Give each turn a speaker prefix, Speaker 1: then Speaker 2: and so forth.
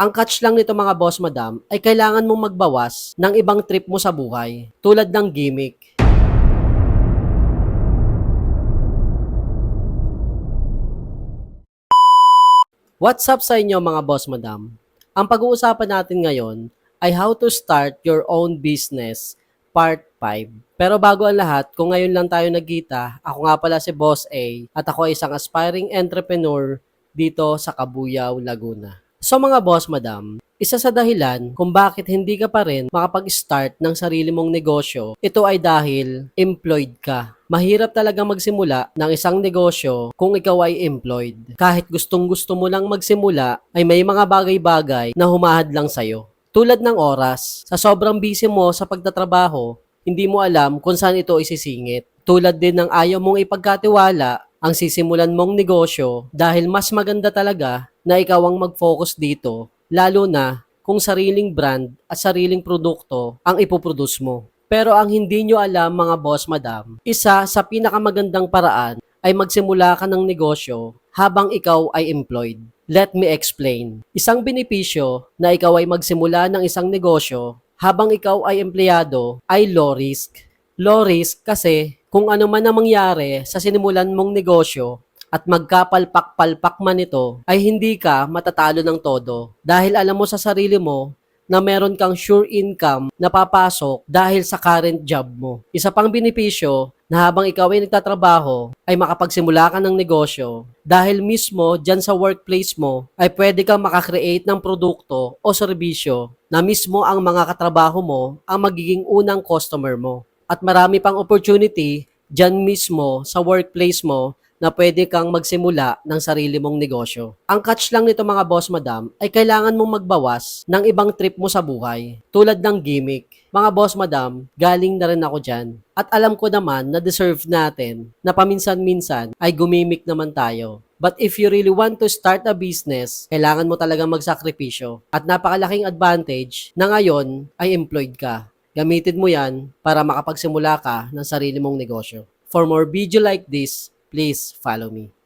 Speaker 1: Ang catch lang nito mga boss madam ay kailangan mong magbawas ng ibang trip mo sa buhay tulad ng gimmick. What's up sa inyo mga boss madam? Ang pag-uusapan natin ngayon ay how to start your own business part 5. Pero bago ang lahat, kung ngayon lang tayo nagkita, ako nga pala si Boss A at ako ay isang aspiring entrepreneur dito sa Cabuyao, Laguna. So mga boss madam, isa sa dahilan kung bakit hindi ka pa rin makapag-start ng sarili mong negosyo, ito ay dahil employed ka. Mahirap talaga magsimula ng isang negosyo kung ikaw ay employed. Kahit gustong-gusto mo lang magsimula, ay may mga bagay-bagay na humahadlang sa'yo. Tulad ng oras, sa sobrang busy mo sa pagtatrabaho, hindi mo alam kung saan ito isisingit. Tulad din ng ayaw mong ipagkatiwala ang sisimulan mong negosyo dahil mas maganda talaga na ikaw ang mag-focus dito, lalo na kung sariling brand at sariling produkto ang ipoproduce mo. Pero ang hindi nyo alam mga boss madam, isa sa pinakamagandang paraan ay magsimula ka ng negosyo habang ikaw ay employed. Let me explain. Isang benepisyo na ikaw ay magsimula ng isang negosyo habang ikaw ay empleyado ay low risk. Low risk kasi kung ano man ang mangyari sa sinimulan mong negosyo at magkapalpak-palpak man ito, ay hindi ka matatalo ng todo. Dahil alam mo sa sarili mo na meron kang sure income na papasok dahil sa current job mo. Isa pang benepisyo na habang ikaw ay nagtatrabaho, ay makapagsimula ka ng negosyo dahil mismo dyan sa workplace mo ay pwede kang makakreate ng produkto o serbisyo na mismo ang mga katrabaho mo ang magiging unang customer mo. At marami pang opportunity dyan mismo sa workplace mo na pwede kang magsimula ng sarili mong negosyo. Ang catch lang nito mga boss madam ay kailangan mong magbawas ng ibang trip mo sa buhay tulad ng gimmick. Mga boss madam, galing na rin ako dyan. At alam ko naman na deserve natin na paminsan-minsan ay gumimik naman tayo. But if you really want to start a business, kailangan mo talagang magsakripisyo. At napakalaking advantage na ngayon ay employed ka. Gamitin mo yan para makapagsimula ka ng sarili mong negosyo. For more video like this, please follow me.